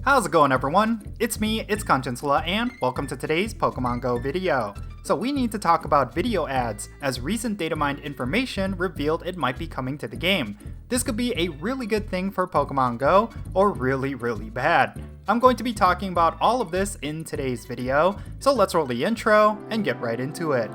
How's it going, everyone? It's me, it's Jinsula, and welcome to today's Pokemon Go video. So we need to talk about video ads, as recent data mined information revealed it might be coming to the game. This could be a really good thing for Pokemon Go, or really bad. I'm going to be talking about all of this in today's video, so let's roll the intro and get right into it.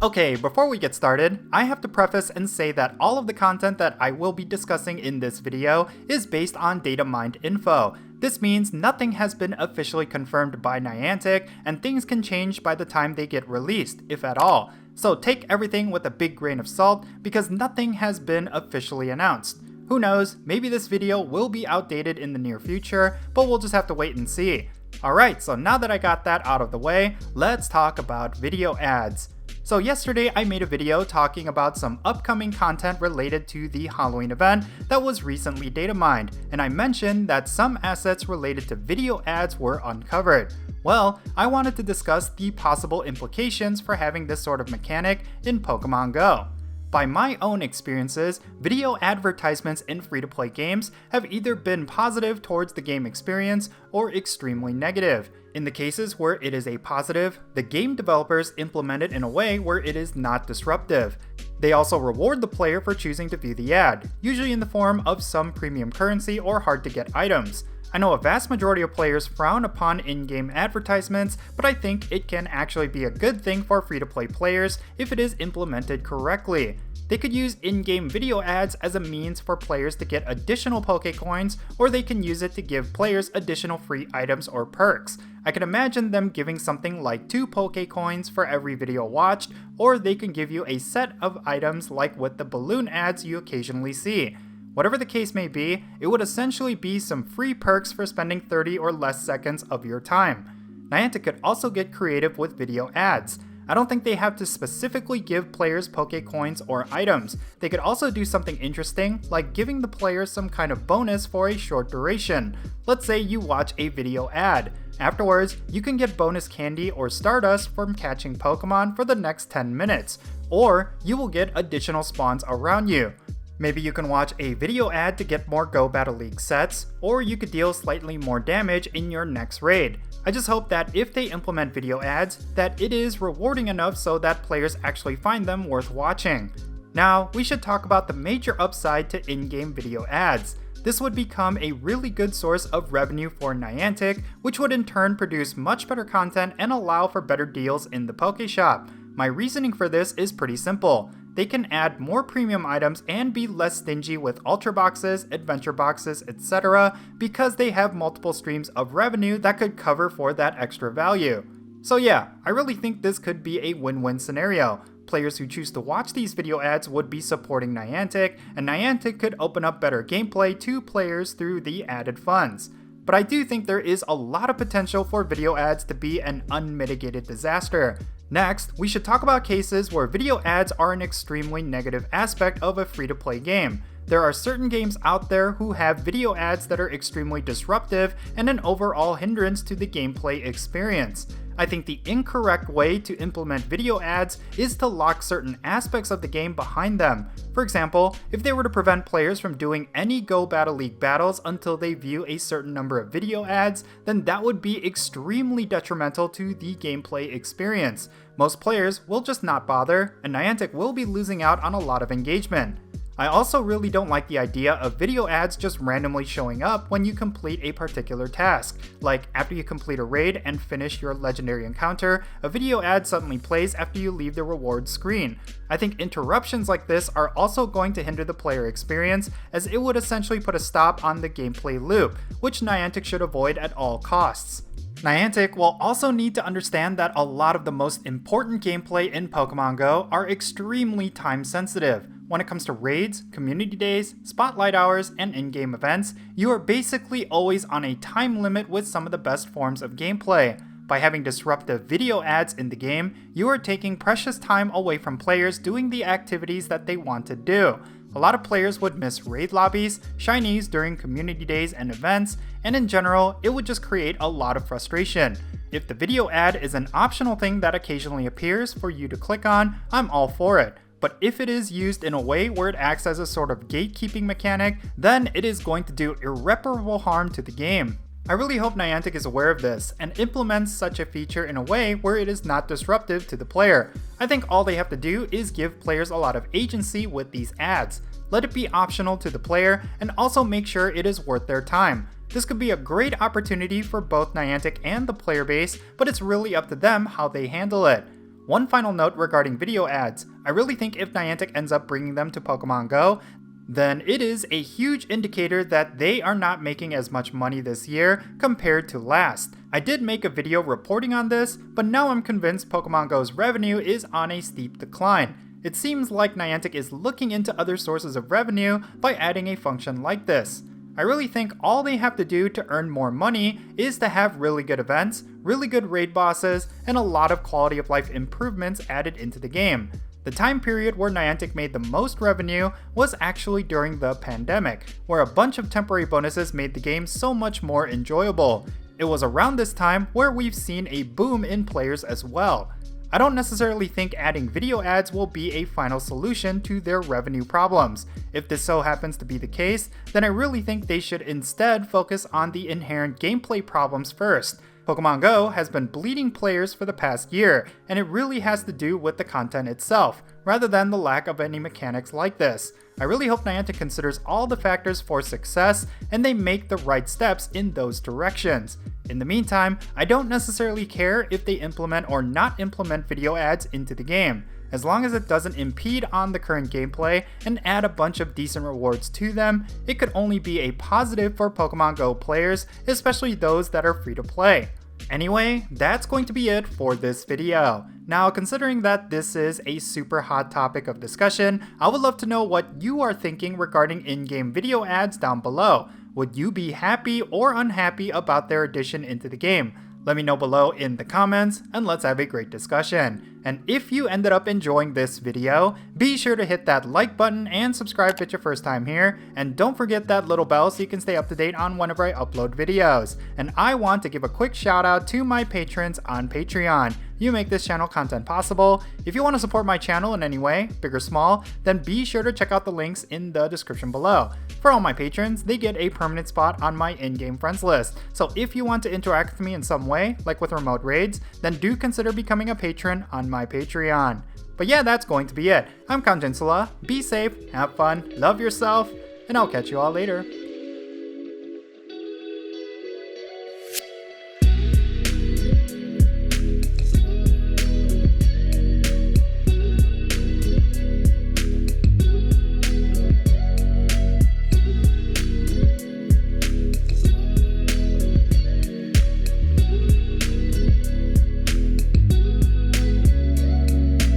Okay, before we get started, I have to preface and say that all of the content that I will be discussing in this video is based on data mined info. This means nothing has been officially confirmed by Niantic, and things can change by the time they get released, if at all. So take everything with a big grain of salt, because nothing has been officially announced. Who knows, maybe this video will be outdated in the near future, but we'll just have to wait and see. Alright, so now that I got that out of the way, let's talk about video ads. So yesterday I made a video talking about some upcoming content related to the Halloween event that was recently data mined, and I mentioned that some assets related to video ads were uncovered. Well, I wanted to discuss the possible implications for having this sort of mechanic in Pokemon Go. By my own experiences, video advertisements in free-to-play games have either been positive towards the game experience or extremely negative. In the cases where it is a positive, the game developers implement it in a way where it is not disruptive. They also reward the player for choosing to view the ad, usually in the form of some premium currency or hard-to-get items. I know a vast majority of players frown upon in-game advertisements, but I think it can actually be a good thing for free-to-play players if it is implemented correctly. They could use in-game video ads as a means for players to get additional Pokecoins, or they can use it to give players additional free items or perks. I can imagine them giving something like 2 Pokecoins for every video watched, or they can give you a set of items like with the balloon ads you occasionally see. Whatever the case may be, it would essentially be some free perks for spending 30 or less seconds of your time. Niantic could also get creative with video ads. I don't think they have to specifically give players Pokecoins or items. They could also do something interesting, like giving the player some kind of bonus for a short duration. Let's say you watch a video ad. Afterwards, you can get bonus candy or Stardust from catching Pokemon for the next 10 minutes, or you will get additional spawns around you. Maybe you can watch a video ad to get more Go Battle League sets, or you could deal slightly more damage in your next raid. I just hope that if they implement video ads, that it is rewarding enough so that players actually find them worth watching. Now, we should talk about the major upside to in-game video ads. This would become a really good source of revenue for Niantic, which would in turn produce much better content and allow for better deals in the Pokeshop. My reasoning for this is pretty simple. They can add more premium items and be less stingy with Ultra Boxes, Adventure Boxes, etc. because they have multiple streams of revenue that could cover for that extra value. So yeah, I really think this could be a win-win scenario. Players who choose to watch these video ads would be supporting Niantic, and Niantic could open up better gameplay to players through the added funds. But I do think there is a lot of potential for video ads to be an unmitigated disaster. Next, we should talk about cases where video ads are an extremely negative aspect of a free-to-play game. There are certain games out there who have video ads that are extremely disruptive and an overall hindrance to the gameplay experience. I think the incorrect way to implement video ads is to lock certain aspects of the game behind them. For example, if they were to prevent players from doing any Go Battle League battles until they view a certain number of video ads, then that would be extremely detrimental to the gameplay experience. Most players will just not bother, and Niantic will be losing out on a lot of engagement. I also really don't like the idea of video ads just randomly showing up when you complete a particular task. Like, after you complete a raid and finish your legendary encounter, a video ad suddenly plays after you leave the rewards screen. I think interruptions like this are also going to hinder the player experience, as it would essentially put a stop on the gameplay loop, which Niantic should avoid at all costs. Niantic will also need to understand that a lot of the most important gameplay in Pokemon Go are extremely time sensitive. When it comes to raids, community days, spotlight hours, and in-game events, you are basically always on a time limit with some of the best forms of gameplay. By having disruptive video ads in the game, you are taking precious time away from players doing the activities that they want to do. A lot of players would miss raid lobbies, shinies during community days and events, and in general, it would just create a lot of frustration. If the video ad is an optional thing that occasionally appears for you to click on, I'm all for it. But if it is used in a way where it acts as a sort of gatekeeping mechanic, then it is going to do irreparable harm to the game. I really hope Niantic is aware of this and implements such a feature in a way where it is not disruptive to the player. I think all they have to do is give players a lot of agency with these ads. Let it be optional to the player and also make sure it is worth their time. This could be a great opportunity for both Niantic and the player base, but it's really up to them how they handle it. One final note regarding video ads. I really think if Niantic ends up bringing them to Pokemon Go, then it is a huge indicator that they are not making as much money this year compared to last. I did make a video reporting on this, but now I'm convinced Pokemon Go's revenue is on a steep decline. It seems like Niantic is looking into other sources of revenue by adding a function like this. I really think all they have to do to earn more money is to have really good events, really good raid bosses, and a lot of quality of life improvements added into the game. The time period where Niantic made the most revenue was actually during the pandemic, where a bunch of temporary bonuses made the game so much more enjoyable. It was around this time where we've seen a boom in players as well. I don't necessarily think adding video ads will be a final solution to their revenue problems. If this so happens to be the case, then I really think they should instead focus on the inherent gameplay problems first. Pokemon Go has been bleeding players for the past year, and it really has to do with the content itself, rather than the lack of any mechanics like this. I really hope Niantic considers all the factors for success, and they make the right steps in those directions. In the meantime, I don't necessarily care if they implement or not implement video ads into the game. As long as it doesn't impede on the current gameplay and add a bunch of decent rewards to them, it could only be a positive for Pokemon Go players, especially those that are free to play. Anyway, that's going to be it for this video. Now, considering that this is a super hot topic of discussion, I would love to know what you are thinking regarding in-game video ads down below. Would you be happy or unhappy about their addition into the game? Let me know below in the comments, and let's have a great discussion. And if you ended up enjoying this video, be sure to hit that like button and subscribe if it's your first time here, and don't forget that little bell so you can stay up to date on whenever I upload videos. And I want to give a quick shout out to my patrons on Patreon. You make this channel content possible. If you want to support my channel in any way, big or small, then be sure to check out the links in the description below. For all my patrons, they get a permanent spot on my in-game friends list. So if you want to interact with me in some way, like with remote raids, then do consider becoming a patron on my Patreon. But yeah, that's going to be it. I'm Jinsula. Be safe, have fun, love yourself, and I'll catch you all later.